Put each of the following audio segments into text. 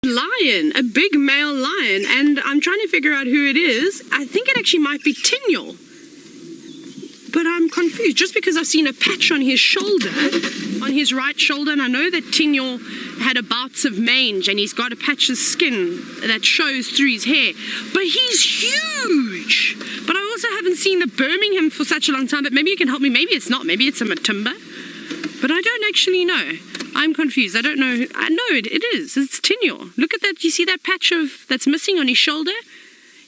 lion, a big male lion, and I'm trying to figure out who it is. I think it actually might be Tinyo, but I'm confused just because I've seen a patch on his shoulder, on his right shoulder, and I know that Tinyo had a bouts of mange and he's got a patch of skin that shows through his hair, but he's huge. But I also haven't seen the Birmingham for such a long time, but maybe you can help me. Maybe it's not, maybe it's a Matumba, but I don't actually know. I'm confused. I don't know. I know it is. It's Tinyo. Look at that. You see that patch that's missing on his shoulder?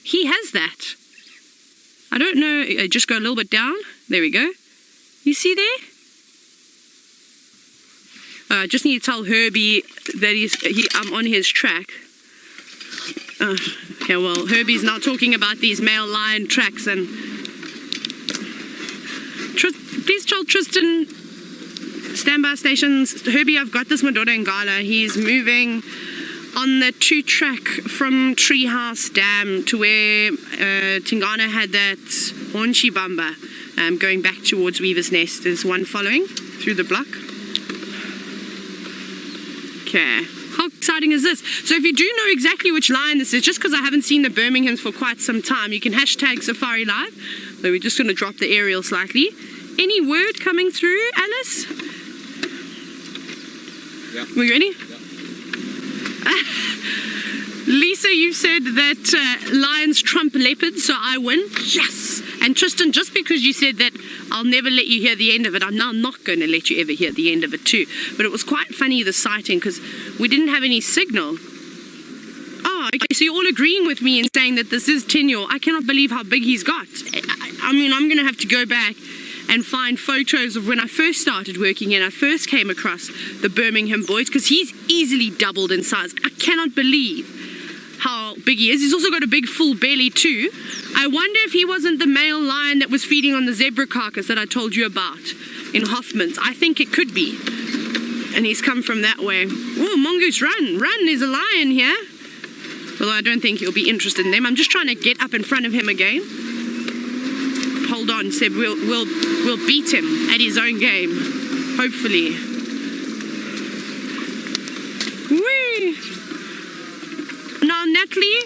He has that. I don't know. Just go a little bit down. There we go. You see there? I just need to tell Herbie that I'm on his track. Okay, well, Herbie's now talking about these male lion tracks, and please tell Tristan, standby stations. Herbie, I've got this Madoda Ngala. He's moving on the 2-track from Treehouse Dam to where Tingana had that Honchi Bamba, going back towards Weaver's Nest. There's one following through the block. Okay, how exciting is this? So if you do know exactly which lion this is, just because I haven't seen the Birminghams for quite some time, you can hashtag Safari Live. So we're just going to drop the aerial slightly. Any word coming through, Alice? Yeah. Are we ready? Yeah. Lisa, you said that lions trump leopards, so I win. Yes! And Tristan, just because you said that I'll never let you hear the end of it, I'm now not going to let you ever hear the end of it too. But it was quite funny, the sighting, because we didn't have any signal. Oh, okay, so you're all agreeing with me in saying that this is Tinyo. I cannot believe how big he's got. I mean, I'm going to have to go back and find photos of when I first started working and I first came across the Birmingham boys, because he's easily doubled in size. I cannot believe how big he is. He's also got a big full belly too. I wonder if he wasn't the male lion that was feeding on the zebra carcass that I told you about in Hoffman's. I think it could be. And he's come from that way. Oh, Mongoose, run. Run, there's a lion here. Although I don't think he'll be interested in them. I'm just trying to get up in front of him again. Hold on, Seb, we'll beat him at his own game. Hopefully. Whee! Now, Natalie,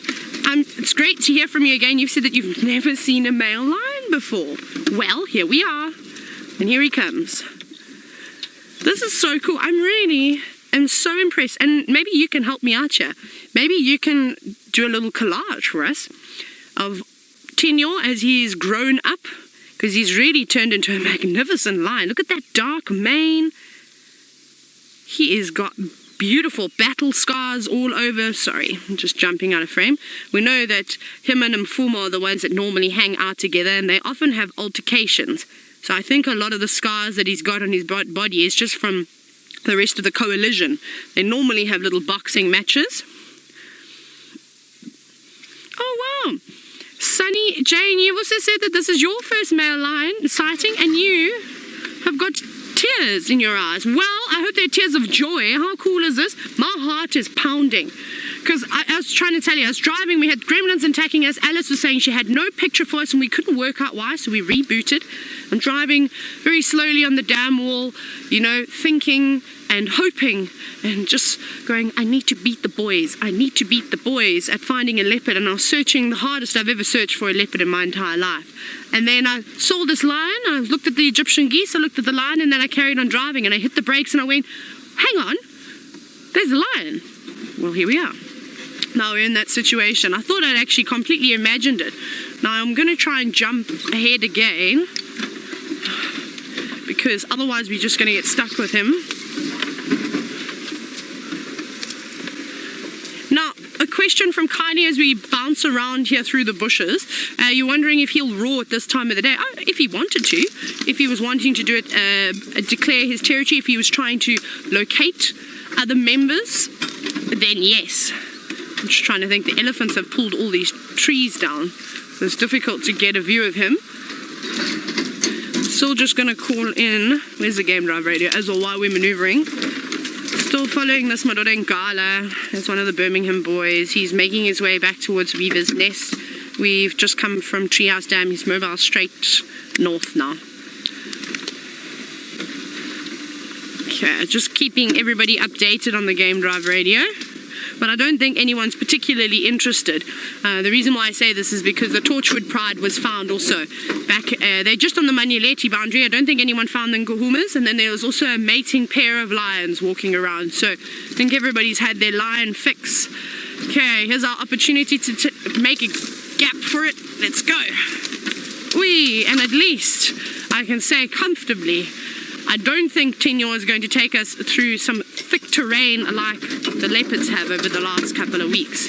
it's great to hear from you again. You've said that you've never seen a male lion before. Well, here we are. And here he comes. This is so cool. I'm so impressed. And maybe you can help me out here. Maybe you can do a little collage for us of Tinyo as he's grown up, because he's really turned into a magnificent lion. Look at that dark mane. He has got beautiful battle scars all over. Sorry, I'm just jumping out of frame. We know that him and Mfumo are the ones that normally hang out together, and they often have altercations. So I think a lot of the scars that he's got on his body is just from the rest of the coalition. They normally have little boxing matches. Oh, wow. Sunny Jane, you also said that this is your first male lion sighting, and you have got tears in your eyes. Well, I hope they're tears of joy. How cool is this? My heart is pounding. Because I was trying to tell you, I was driving, we had gremlins attacking us. Alice was saying she had no picture for us and we couldn't work out why, so we rebooted. I'm driving very slowly on the dam wall, you know, thinking and hoping and just going, I need to beat the boys. I need to beat the boys at finding a leopard. And I was searching the hardest I've ever searched for a leopard in my entire life. And then I saw this lion, I looked at the Egyptian geese, I looked at the lion, and then I carried on driving and I hit the brakes and I went, hang on, there's a lion. Well, here we are. Now we're in that situation. I thought I'd actually completely imagined it. Now I'm going to try and jump ahead again, because otherwise we're just going to get stuck with him. Now, a question from Kylie as we bounce around here through the bushes. You're wondering if he'll roar at this time of the day. If he wanted to, if he was wanting to do it, declare his territory, if he was trying to locate other members, then yes. I'm just trying to think. The elephants have pulled all these trees down, so it's difficult to get a view of him. Still just going to call in, where's the game drive radio, as well while we're maneuvering. Still following this Madoda Ngala. That's one of the Birmingham boys. He's making his way back towards Weaver's Nest. We've just come from Treehouse Dam. He's mobile straight north now. Okay, just keeping everybody updated on the game drive radio. but I don't think anyone's particularly interested. The reason why I say this is because the Torchwood Pride was found also back, they're just on the Manyeleti boundary. I don't think anyone found the Nkuhumas, and then there was also a mating pair of lions walking around, so I think everybody's had their lion fix. Okay, here's our opportunity to make a gap for it. Let's go. Whee, and at least I can say comfortably, I don't think Tinyo is going to take us through some thick terrain like the leopards have over the last couple of weeks.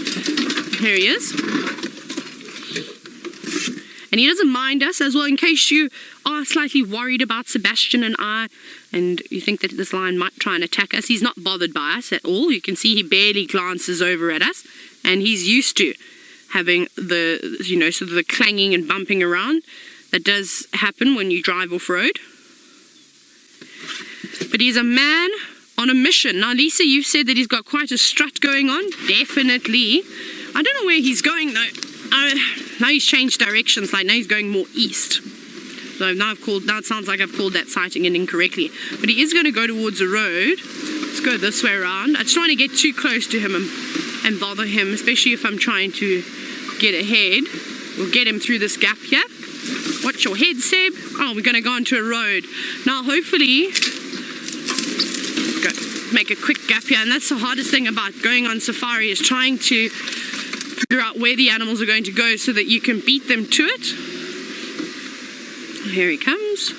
Here he is. And he doesn't mind us as well, in case you are slightly worried about Sebastian and I, and you think that this lion might try and attack us. He's not bothered by us at all. You can see he barely glances over at us, and he's used to having the, you know, sort of the clanging and bumping around that does happen when you drive off-road. But he's a man on a mission. Now, Lisa, you've said that he's got quite a strut going on. Definitely. I don't know where he's going, though. Now he's changed directions. Like, now he's going more east. So now it sounds like I've called that sighting in incorrectly. But he is going to go towards a road. Let's go this way around. I just don't want to get too close to him and bother him, especially if I'm trying to get ahead. We'll get him through this gap here. Watch your head, Seb. Oh, we're going to go onto a road. Now, hopefully, make a quick gap here. And that's the hardest thing about going on safari, is trying to figure out where the animals are going to go so that you can beat them to it. Here he comes.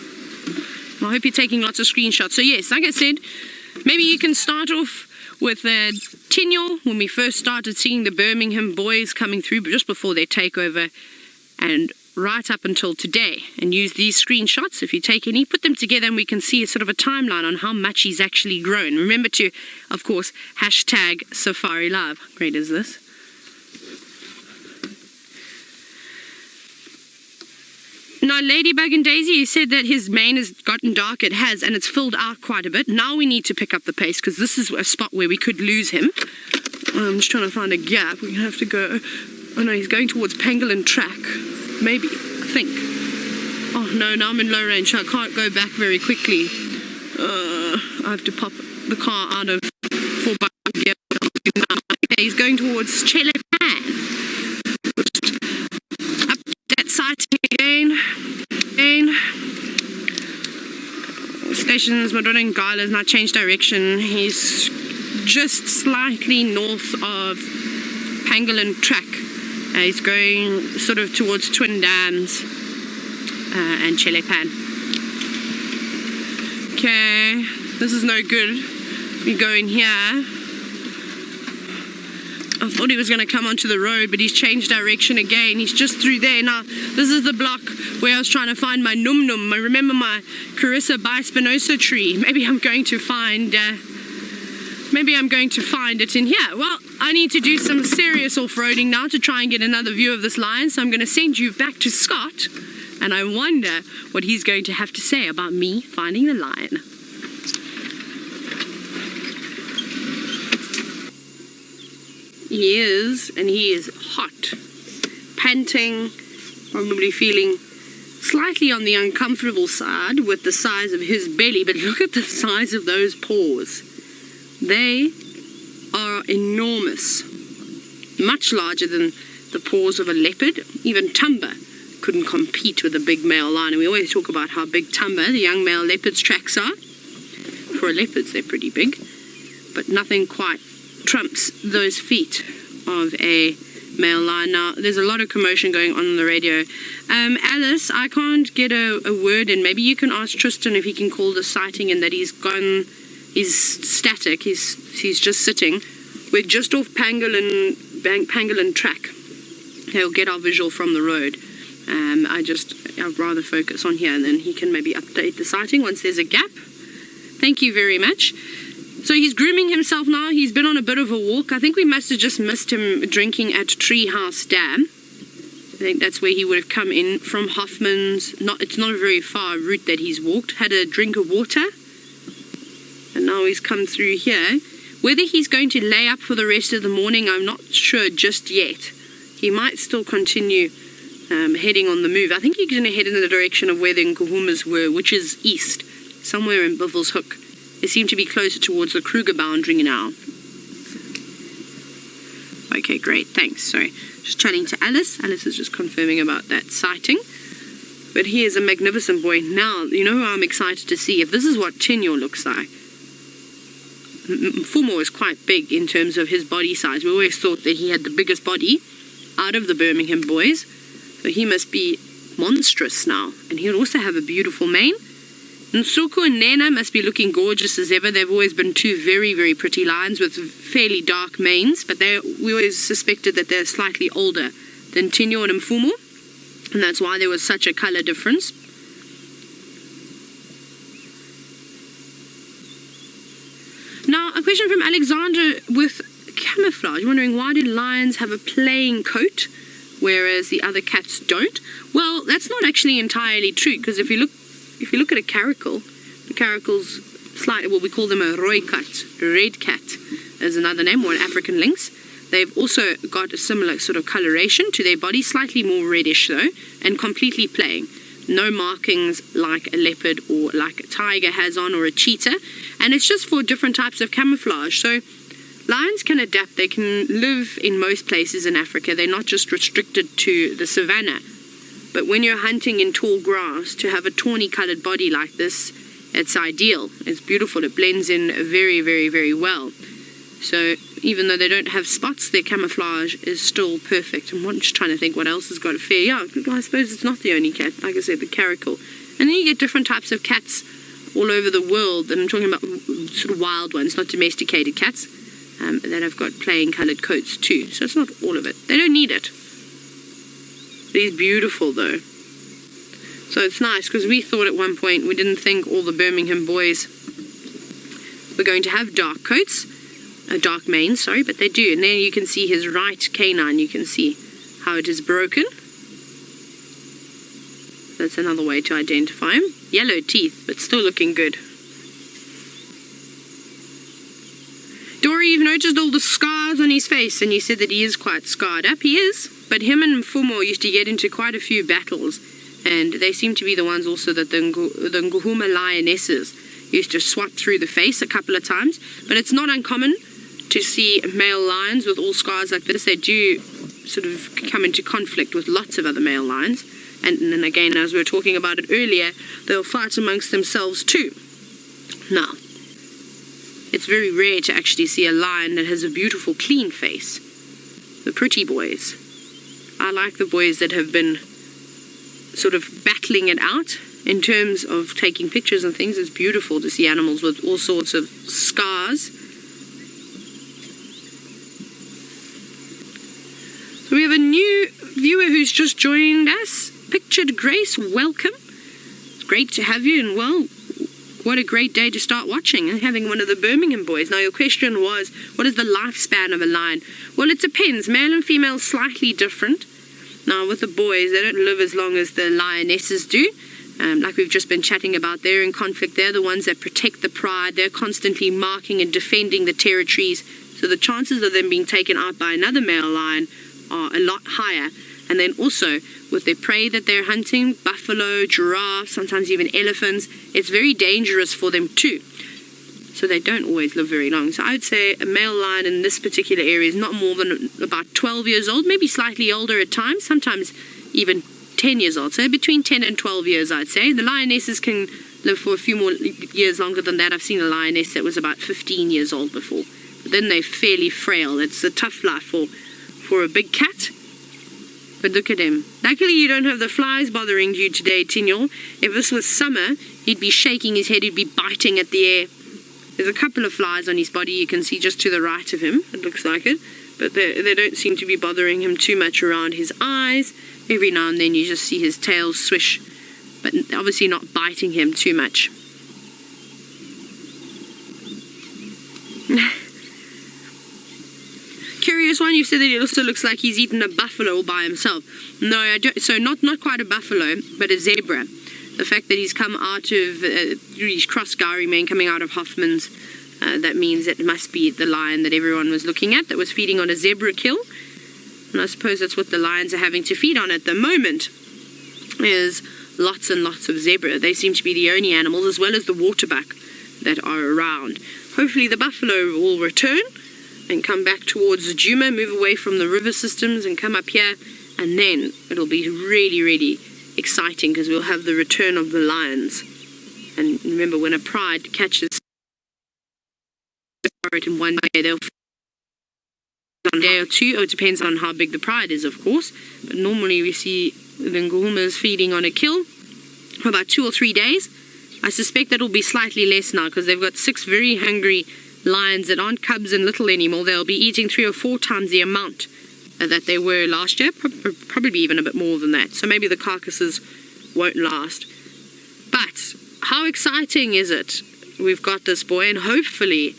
I hope you're taking lots of screenshots. So yes, like I said, maybe you can start off with Tinyo, when we first started seeing the Birmingham boys coming through, but just before their takeover, and right up until today, and use these screenshots. If you take any, put them together, and we can see a sort of a timeline on how much he's actually grown. Remember to, of course, hashtag Safari Live. How great is this? Now, Ladybug and Daisy, you said that his mane has gotten dark. It has, and it's filled out quite a bit. Now we need to pick up the pace, because this is a spot where we could lose him. I'm just trying to find a gap. We're going to have to go... Oh no, he's going towards Pangolin Track. Maybe, I think. Oh no, now I'm in low range, so I can't go back very quickly. I have to pop the car out of 4x4 gear. Okay, he's going towards Chelepan. Up that sighting again. Stations Madonna and Gala's now changed direction. He's just slightly north of Pangolin Track. He's going sort of towards Twin Dams and Chelepan. Okay, this is no good. We go in here. I thought he was going to come onto the road, but he's changed direction again. He's just through there. Now, this is the block where I was trying to find my num-num. I remember my Carissa bispinosa tree. Maybe I'm going to find it in here. Well, I need to do some serious off-roading now to try and get another view of this lion, so I'm going to send you back to Scott, and I wonder what he's going to have to say about me finding the lion. He is, and he is hot, panting, probably feeling slightly on the uncomfortable side with the size of his belly, but look at the size of those paws. They are enormous, much larger than the paws of a leopard. Even Tumba couldn't compete with a big male lion. And we always talk about how big Tumba, the young male leopard's tracks are. For leopards, they're pretty big, but nothing quite trumps those feet of a male lion. Now, there's a lot of commotion going on the radio. Alice, I can't get a word in. Maybe you can ask Tristan if he can call the sighting and that he's gone. He's static. He's just sitting. We're just off Pangolin Track. He'll get our visual from the road. I'd rather focus on here, and then he can maybe update the sighting once there's a gap. Thank you very much. So he's grooming himself now. He's been on a bit of a walk. I think we must have just missed him drinking at Treehouse Dam. I think that's where he would have come in from Hoffman's. It's not a very far route that he's walked. Had a drink of water. And now he's come through here. Whether he's going to lay up for the rest of the morning, I'm not sure just yet. He might still continue heading on the move. I think he's going to head in the direction of where the Nkuhumas were, which is east, somewhere in Bivelshoek. They seem to be closer towards the Kruger boundary now. Okay, great, thanks. Sorry, just chatting to Alice. Alice is just confirming about that sighting. But he is a magnificent boy. Now, you know who I'm excited to see? If this is what Tinyo looks like. Mfumo is quite big in terms of his body size. We always thought that he had the biggest body out of the Birmingham boys. So he must be monstrous now. And he'll also have a beautiful mane. Nsuku and Nena must be looking gorgeous as ever. They've always been two very, very pretty lions with fairly dark manes, but we always suspected that they're slightly older than Tinyo and Mfumo, and that's why there was such a color difference. Now, a question from Alexander with camouflage, wondering why do lions have a plain coat, whereas the other cats don't? Well, that's not actually entirely true, because if you look at a caracal, the caracals slightly, well, we call them a rooi cat, a red cat as another name, or an African lynx. They've also got a similar sort of coloration to their body, slightly more reddish though, and completely plain. No markings like a leopard or like a tiger has on, or a cheetah, and it's just for different types of camouflage. So lions can adapt. They can live in most places in Africa. They're not just restricted to the savannah. But when you're hunting in tall grass, to have a tawny colored body like this, it's ideal. It's beautiful. It blends in very, very, very well. So even though they don't have spots, their camouflage is still perfect. I'm just trying to think what else has got a fair. Yeah, I suppose it's not the only cat. Like I said, the caracal. And then you get different types of cats all over the world. And I'm talking about sort of wild ones, not domesticated cats, that have got plain colored coats too. So it's not all of it. They don't need it. He's beautiful though. So it's nice, because we thought at one point, we didn't think all the Birmingham boys were going to have dark coats, dark manes, sorry, but they do. And there you can see his right canine, you can see how it is broken. That's another way to identify him. Yellow teeth, but still looking good. Dory, you've noticed all the scars on his face, and you said that he is quite scarred up. He is, but him and Mfumo used to get into quite a few battles, and they seem to be the ones also that the Nguhuma lionesses used to swat through the face a couple of times. But it's not uncommon to see male lions with all scars like this. They do sort of come into conflict with lots of other male lions, and then again, as we were talking about it earlier, they'll fight amongst themselves too. Now, it's very rare to actually see a lion that has a beautiful, clean face. The pretty boys. I like the boys that have been sort of battling it out in terms of taking pictures and things. It's beautiful to see animals with all sorts of scars. So we have a new viewer who's just joined us. Pictured Grace, welcome. It's great to have you, and well, what a great day to start watching and having one of the Birmingham boys. Now, your question was, what is the lifespan of a lion? Well, it depends. Male and female slightly different. Now, with the boys, they don't live as long as the lionesses do. Like we've just been chatting about, they're in conflict. They're the ones that protect the pride. They're constantly marking and defending the territories. So the chances of them being taken out by another male lion are a lot higher. And then also, with their prey that they're hunting, buffalo, giraffe, sometimes even elephants, it's very dangerous for them too. So they don't always live very long. So I would say a male lion in this particular area is not more than about 12 years old, maybe slightly older at times, sometimes even 10 years old. So between 10 and 12 years, I'd say. The lionesses can live for a few more years longer than that. I've seen a lioness that was about 15 years old before. But then they're fairly frail. It's a tough life for a big cat. But look at him. Luckily you don't have the flies bothering you today, Tinyo. If this was summer, he'd be shaking his head, he'd be biting at the air. There's a couple of flies on his body, you can see just to the right of him, it looks like it. But they don't seem to be bothering him too much around his eyes. Every now and then you just see his tail swish, but obviously not biting him too much. Curious one, you said that it also looks like he's eaten a buffalo all by himself. No, I don't. So not quite a buffalo, but a zebra. The fact that he's come out of he's crossed Gowrie Main, coming out of Hoffman's, that means it must be the lion that everyone was looking at that was feeding on a zebra kill. And I suppose that's what the lions are having to feed on at the moment, is lots and lots of zebra. They seem to be the only animals, as well as the waterbuck, that are around. Hopefully the buffalo will return. and come back towards Djuma, move away from the river systems and come up here, and then it'll be really, really exciting because we'll have the return of the lions. And remember, when a pride catches it in one day, they'll on a day or two, or it depends on how big the pride is, of course, but normally we see the nguhumas feeding on a kill for about 2 or 3 days. I suspect that'll be slightly less now because they've got 6 very hungry lions that aren't cubs and little anymore. They'll be eating 3 or 4 times the amount that they were last year, probably even a bit more than that. So maybe the carcasses won't last. But how exciting is it? We've got this boy, and hopefully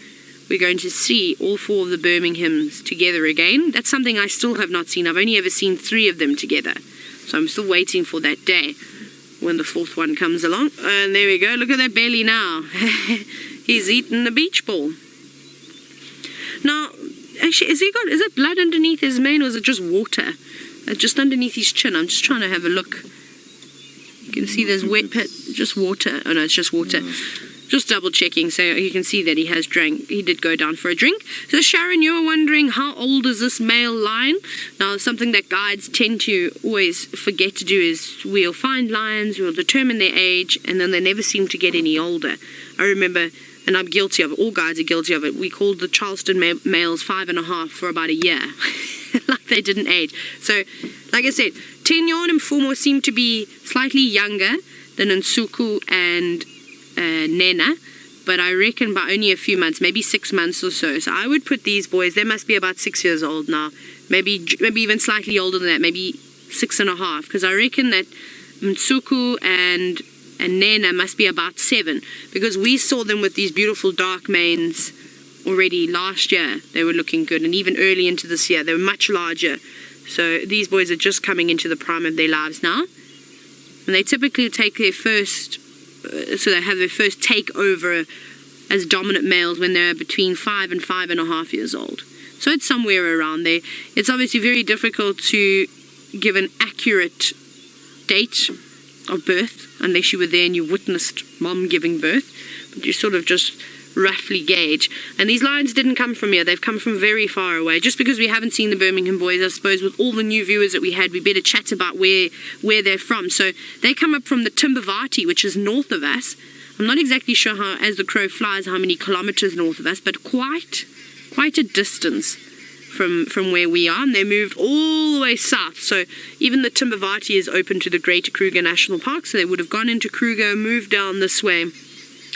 we're going to see all 4 of the Birminghams together again. That's something I still have not seen. I've only ever seen 3 of them together. So I'm still waiting for that day when the 4th one comes along. And there we go. Look at that belly now. He's eaten the beach ball. Now, actually, is it blood underneath his mane, or is it just water? Just underneath his chin. I'm just trying to have a look. You can see there's wet pit, just water. Oh no, it's just water. Just double checking, so you can see that he has drank. He did go down for a drink. So Sharon, you were wondering how old is this male lion? Now, something that guides tend to always forget to do is we'll find lions, we'll determine their age, and then they never seem to get any older. I remember, and I'm guilty of it, all guides are guilty of it, we called the Charleston males 5.5 for about a year. Like they didn't age. So, like I said, Tinyo and Mfumo seem to be slightly younger than Nsuku and Nena, but I reckon by only a few months, maybe 6 months or so. So I would put these boys, they must be about 6 years old now, maybe even slightly older than that, maybe 6.5, because I reckon that Mtsuku and Nena must be about 7, because we saw them with these beautiful dark manes already last year. They were looking good, and even early into this year they were much larger. So these boys are just coming into the prime of their lives now, and they typically take their first so they have their first takeover as dominant males when they're between 5 and 5.5 years old. So it's somewhere around there. It's obviously very difficult to give an accurate date of birth unless you were there and you witnessed mom giving birth, but you sort of just roughly gauge. And these lions didn't come from here, they've come from very far away. Just because we haven't seen the Birmingham boys, I suppose with all the new viewers that we had, we better chat about where they're from. So they come up from the Timbavati, which is north of us. I'm not exactly sure how, as the crow flies, how many kilometers north of us, but quite a distance from where we are, and they moved all the way south. So even the Timbavati is open to the Greater Kruger National Park, so they would have gone into Kruger, moved down this way,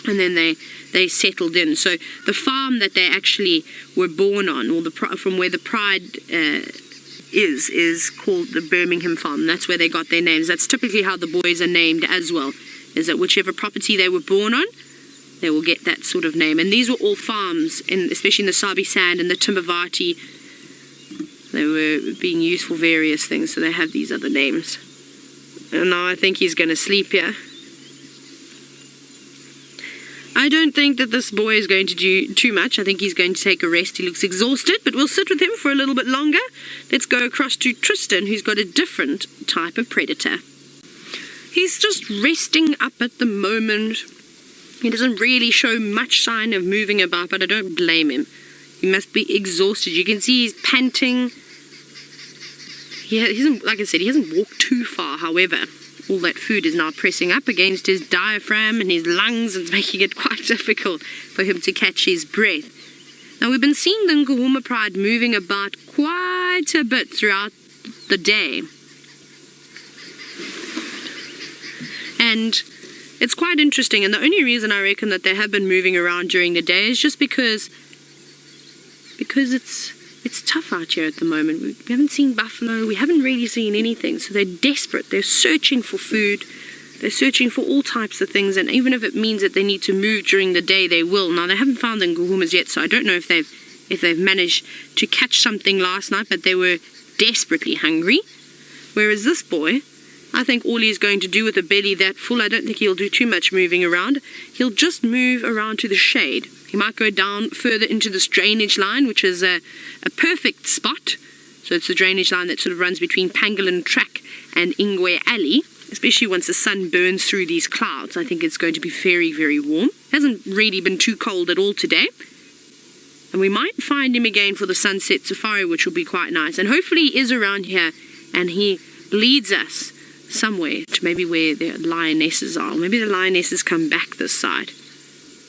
and then they settled in. So the farm that they actually were born on, or from where the pride is called the Birmingham farm. That's where they got their names. That's typically how the boys are named as well, is that whichever property they were born on, they will get that sort of name. And these were all farms, especially in the Sabi sand and the Timbavati. They were being used for various things, so they have these other names. And now I think he's going to sleep here. I don't think that this boy is going to do too much. I think he's going to take a rest. He looks exhausted, but we'll sit with him for a little bit longer. Let's go across to Tristan, who's got a different type of predator. He's just resting up at the moment. He doesn't really show much sign of moving about, but I don't blame him. He must be exhausted. You can see he's panting. He hasn't, like I said, he hasn't walked too far. However, all that food is now pressing up against his diaphragm and his lungs and making it quite difficult for him to catch his breath. Now, we've been seeing the Nguhuma pride moving about quite a bit throughout the day. And it's quite interesting, and the only reason I reckon that they have been moving around during the day is just because it's tough out here at the moment. We haven't seen buffalo, we haven't really seen anything, so they're desperate. They're searching for food, they're searching for all types of things, and even if it means that they need to move during the day, they will. Now, they haven't found the nguhumas yet, so I don't know if they've managed to catch something last night, but they were desperately hungry. Whereas this boy, I think all he's going to do with a belly that full, I don't think he'll do too much moving around. He'll just move around to the shade. He might go down further into this drainage line, which is a perfect spot. So it's a drainage line that sort of runs between Pangolin Track and Ingwe Alley, especially once the sun burns through these clouds. I think it's going to be very, very warm. Hasn't really been too cold at all today. And we might find him again for the sunset safari, which will be quite nice. And hopefully he is around here and he leads us somewhere to maybe where the lionesses are. Maybe the lionesses come back this side.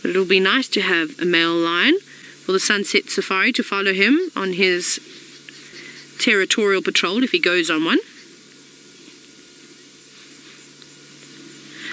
But it'll be nice to have a male lion for the sunset safari to follow him on his territorial patrol if he goes on one.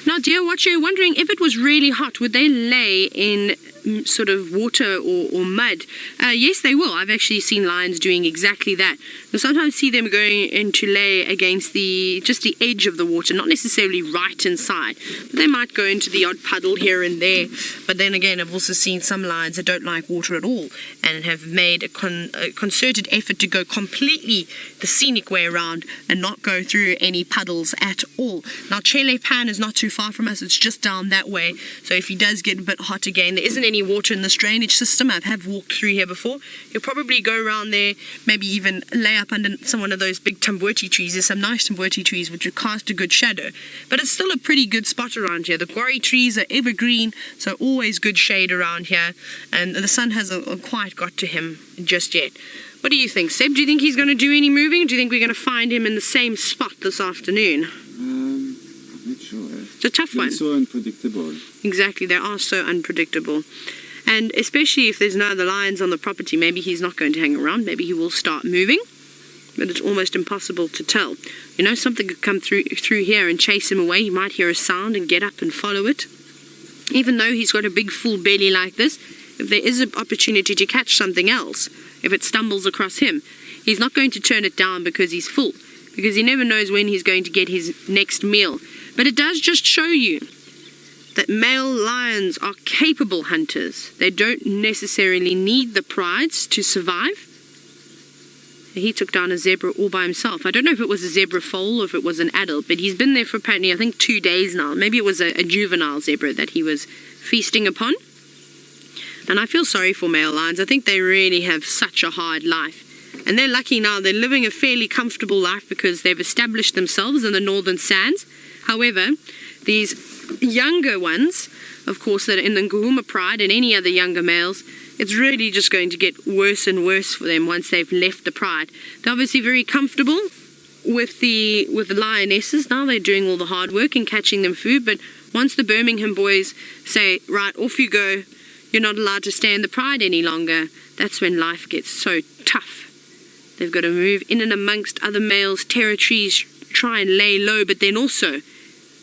Now, dear watcher, you're wondering if it was really hot, would they lay in sort of water or mud? Yes, they will. I've actually seen lions doing exactly that. You'll sometimes see them going into lay against just the edge of the water, not necessarily right inside. But they might go into the odd puddle here and there. But then again, I've also seen some lions that don't like water at all and have made a concerted effort to go completely the scenic way around and not go through any puddles at all. Now, Chele Pan is not too far from us. It's just down that way. So if he does get a bit hot again, there isn't any water in this drainage system. I have walked through here before. You'll probably go around there, maybe even lay up under one of those big tamboti trees. There's some nice tamboti trees which would cast a good shadow, but it's still a pretty good spot around here. The quarry trees are evergreen, so always good shade around here, and the sun hasn't quite got to him just yet. What do you think, Seb? Do you think he's going to do any moving? Do you think we're going to find him in the same spot this afternoon? I'm not sure. It's a tough one. They're so unpredictable. Exactly, they are so unpredictable. And especially if there's no other lions on the property, maybe he's not going to hang around. Maybe he will start moving, but it's almost impossible to tell. You know, something could come through here and chase him away. He might hear a sound and get up and follow it. Even though he's got a big full belly like this, if there is an opportunity to catch something else, if it stumbles across him, he's not going to turn it down because he's full, because he never knows when he's going to get his next meal. But it does just show you that male lions are capable hunters. They don't necessarily need the prides to survive. He took down a zebra all by himself. I don't know if it was a zebra foal or if it was an adult, but he's been there for apparently, I think, 2 days now. Maybe it was a juvenile zebra that he was feasting upon. And I feel sorry for male lions. I think they really have such a hard life. And they're lucky now. They're living a fairly comfortable life because they've established themselves in the northern sands. However, these younger ones, of course, that are in the Ngahuma pride and any other younger males, it's really just going to get worse and worse for them once they've left the pride. They're obviously very comfortable with the lionesses now. They're doing all the hard work and catching them food, but once the Birmingham boys say, right, off you go, you're not allowed to stay in the pride any longer, that's when life gets so tough. They've got to move in and amongst other males' territories, try and lay low, but then also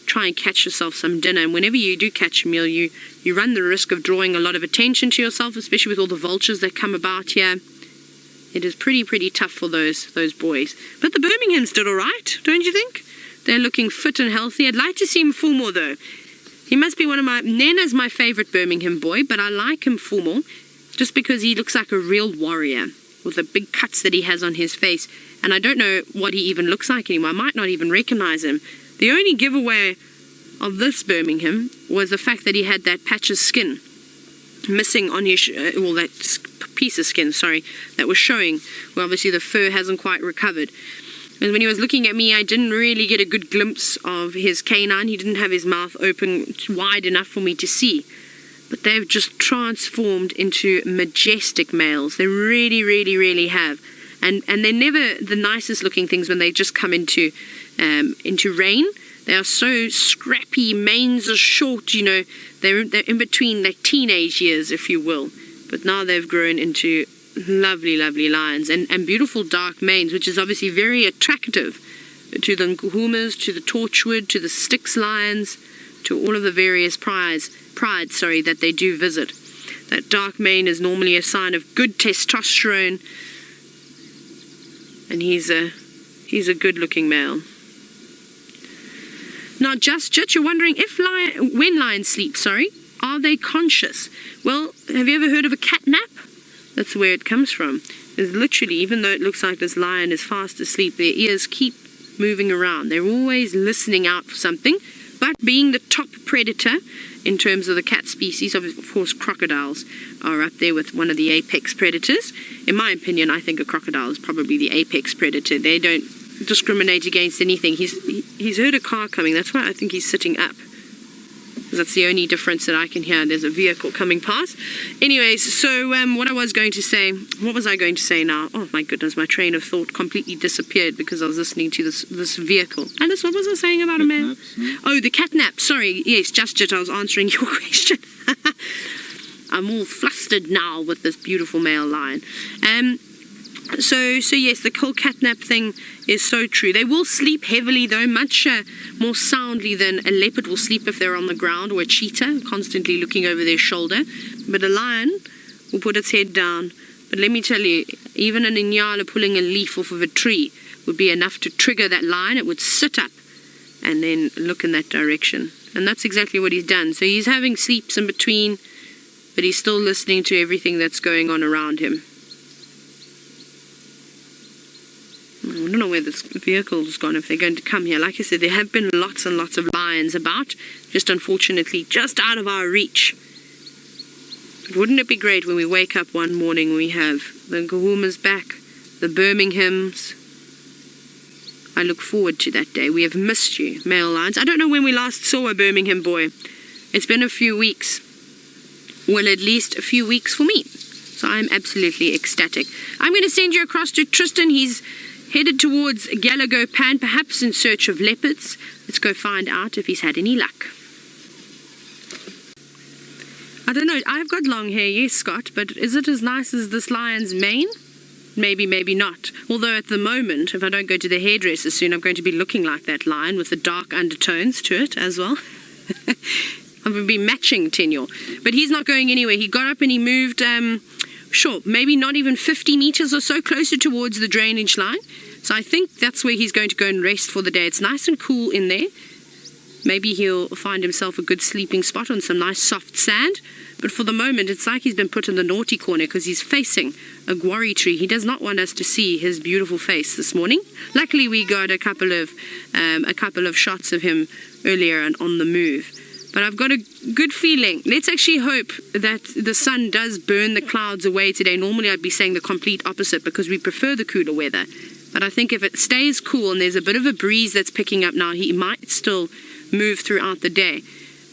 try and catch yourself some dinner. And whenever you do catch a meal, you run the risk of drawing a lot of attention to yourself, especially with all the vultures that come about here. It is pretty tough for those boys. But the Birminghams did all right, don't you think? They're looking fit and healthy. I'd like to see him full more, though. He must be one of my... Nena's my favourite Birmingham boy, but I like him full more just because he looks like a real warrior with the big cuts that he has on his face. And I don't know what he even looks like anymore. I might not even recognise him. The only giveaway of this Birmingham was the fact that he had that patch of skin missing on his, well, that piece of skin, sorry, that was showing. Well, obviously the fur hasn't quite recovered. And when he was looking at me, I didn't really get a good glimpse of his canine. He didn't have his mouth open wide enough for me to see. But they've just transformed into majestic males. They really have. And they're never the nicest looking things when they just come into rain. They are so scrappy, manes are short, you know, they're in between like teenage years, if you will. But now they've grown into lovely lions and beautiful dark manes, which is obviously very attractive to the Nguhumas, to the Torchwood, to the Styx lions, to all of the various prides that they do visit. That dark mane is normally a sign of good testosterone, and he's a good-looking male. Now, Just you're wondering when lions sleep, are they conscious? Well, have you ever heard of a cat nap? That's where it comes from. It's literally, even though it looks like this lion is fast asleep, their ears keep moving around. They're always listening out for something. But being the top predator in terms of the cat species, of course, crocodiles are up there with one of the apex predators. In my opinion, I think a crocodile is probably the apex predator. They don't discriminate against anything. He's heard a car coming. That's why I think he's sitting up. That's the only difference that I can hear. There's a vehicle coming past. Anyways, so what was I going to say now? Oh my goodness, my train of thought completely disappeared because I was listening to this vehicle. Alice, what was I saying about a man? Oh, the catnap. Sorry, yes, just I was answering your question. I'm all flustered now with this beautiful male lion. So yes, the whole catnap thing is so true. They will sleep heavily though, much more soundly than a leopard will sleep if they're on the ground, or a cheetah, constantly looking over their shoulder. But a lion will put its head down. But let me tell you, even an inyala pulling a leaf off of a tree would be enough to trigger that lion. It would sit up and then look in that direction. And that's exactly what he's done. So he's having sleeps in between, but he's still listening to everything that's going on around him. I don't know where this vehicle's gone, if they're going to come here. Like I said, there have been lots and lots of lions about, just unfortunately just out of our reach. But wouldn't it be great when we wake up one morning and we have the Kahumas back, the Birminghams? I look forward to that day. We have missed you, male lions. I don't know when we last saw a Birmingham boy. It's been a few weeks. Well, at least a few weeks for me. So I'm absolutely ecstatic. I'm going to send you across to Tristan. He's headed towards Gallagher Pan, perhaps in search of leopards. Let's go find out if he's had any luck. I don't know, I've got long hair, yes, Scott, but is it as nice as this lion's mane? Maybe, maybe not. Although at the moment, if I don't go to the hairdresser soon, I'm going to be looking like that lion with the dark undertones to it as well. I'm going to be matching Tinyo. But he's not going anywhere. He got up and he moved, sure, maybe not even 50 meters or so closer towards the drainage line. So I think that's where he's going to go and rest for the day. It's nice and cool in there. Maybe he'll find himself a good sleeping spot on some nice soft sand. But for the moment, it's like he's been put in the naughty corner because he's facing a guarri tree. He does not want us to see his beautiful face this morning. Luckily, we got a couple of shots of him earlier and on the move. But I've got a good feeling. Let's actually hope that the sun does burn the clouds away today. Normally, I'd be saying the complete opposite because we prefer the cooler weather. But I think if it stays cool and there's a bit of a breeze that's picking up now, he might still move throughout the day.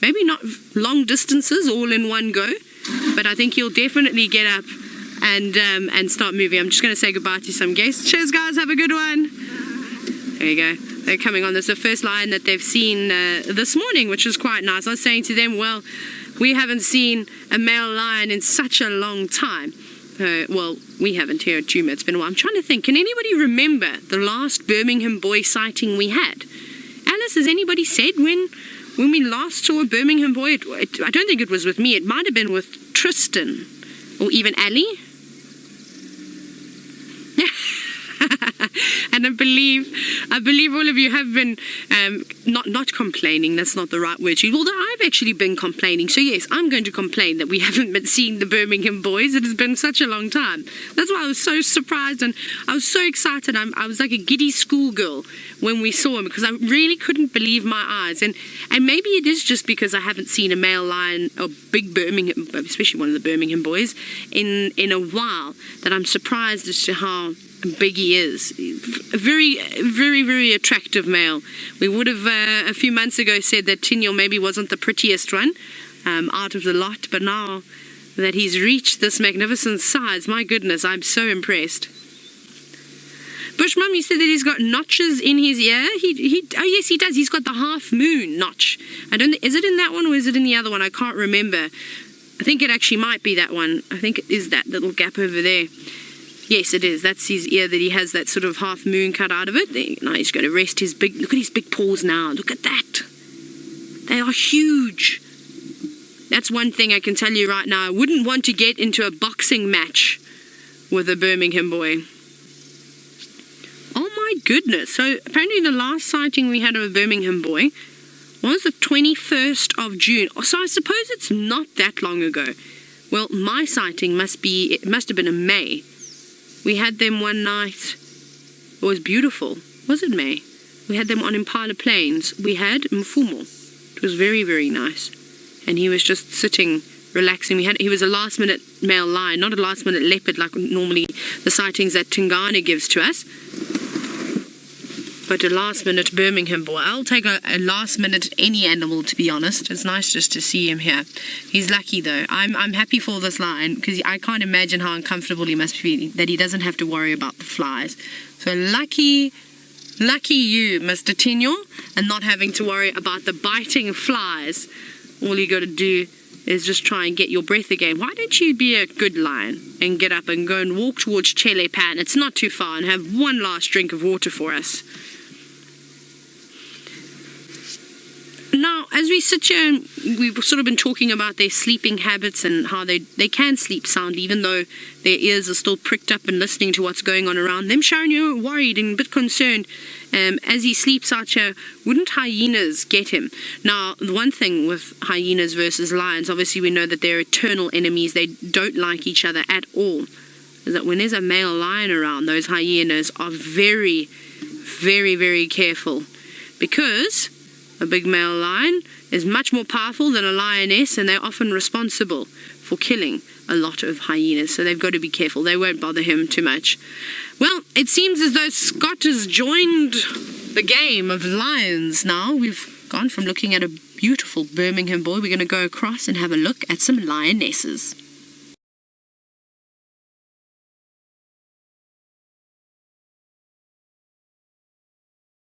Maybe not long distances all in one go, but I think he'll definitely get up and start moving. I'm just going to say goodbye to some guests. Cheers, guys. Have a good one. There you go. They're coming on. This is the first lion that they've seen this morning, which is quite nice. I was saying to them, well, we haven't seen a male lion in such a long time. Well, we haven't here at Djuma. It's been a while. I'm trying to think. Can anybody remember the last Birmingham boy sighting we had? Alice, has anybody said when we last saw a Birmingham boy? I don't think it was with me. It might have been with Tristan or even Ali. And I believe all of you have been not complaining. That's not the right word. Although I've actually been complaining. So yes, I'm going to complain that we haven't been seeing the Birmingham boys. It has been such a long time. That's why I was so surprised and I was so excited. I was like a giddy schoolgirl when we saw him because I really couldn't believe my eyes. And maybe it is just because I haven't seen a male lion or big Birmingham, especially one of the Birmingham boys, in a while, that I'm surprised as to how big he is. A very, very, very attractive male. We would have a few months ago said that Tinyo maybe wasn't the prettiest one out of the lot, but now that he's reached this magnificent size, my goodness, I'm so impressed. Bushmum, you said that he's got notches in his ear. Oh yes, he does. He's got the half moon notch. Is it in that one or is it in the other one? I can't remember. I think it actually might be that one. I think it is that little gap over there. Yes, it is. That's his ear that he has that sort of half moon cut out of it. There, now he's going to rest his big... Look at his big paws now. Look at that. They are huge. That's one thing I can tell you right now. I wouldn't want to get into a boxing match with a Birmingham boy. Oh my goodness. So apparently the last sighting we had of a Birmingham boy was the 21st of June. So I suppose it's not that long ago. Well, my sighting must have been in May. We had them one night. It was beautiful. Was it May? We had them on Impala Plains. We had Mfumo. It was very, very nice. And he was just sitting, relaxing. He was a last-minute male lion, not a last-minute leopard like normally the sightings that Tingana gives to us. But a last-minute Birmingham boy. I'll take a last-minute any animal, to be honest. It's nice just to see him here. He's lucky, though. I'm happy for this lion, because I can't imagine how uncomfortable he must be that he doesn't have to worry about the flies. So lucky you, Mr. Tinyo, and not having to worry about the biting flies. All you got to do is just try and get your breath again. Why don't you be a good lion and get up and go and walk towards Chele Pan? It's not too far, and have one last drink of water for us. Now, as we sit here, we've sort of been talking about their sleeping habits and how they can sleep soundly, even though their ears are still pricked up and listening to what's going on around them. Sharon, you're worried and a bit concerned. As he sleeps out here, wouldn't hyenas get him? Now, the one thing with hyenas versus lions, obviously we know that they're eternal enemies. They don't like each other at all. Is that when there's a male lion around, those hyenas are very, very, very careful, because a big male lion is much more powerful than a lioness, and they're often responsible for killing a lot of hyenas, so they've got to be careful. They won't bother him too much. Well, it seems as though Scott has joined the game of lions now. We've gone from looking at a beautiful Birmingham boy. We're going to go across and have a look at some lionesses.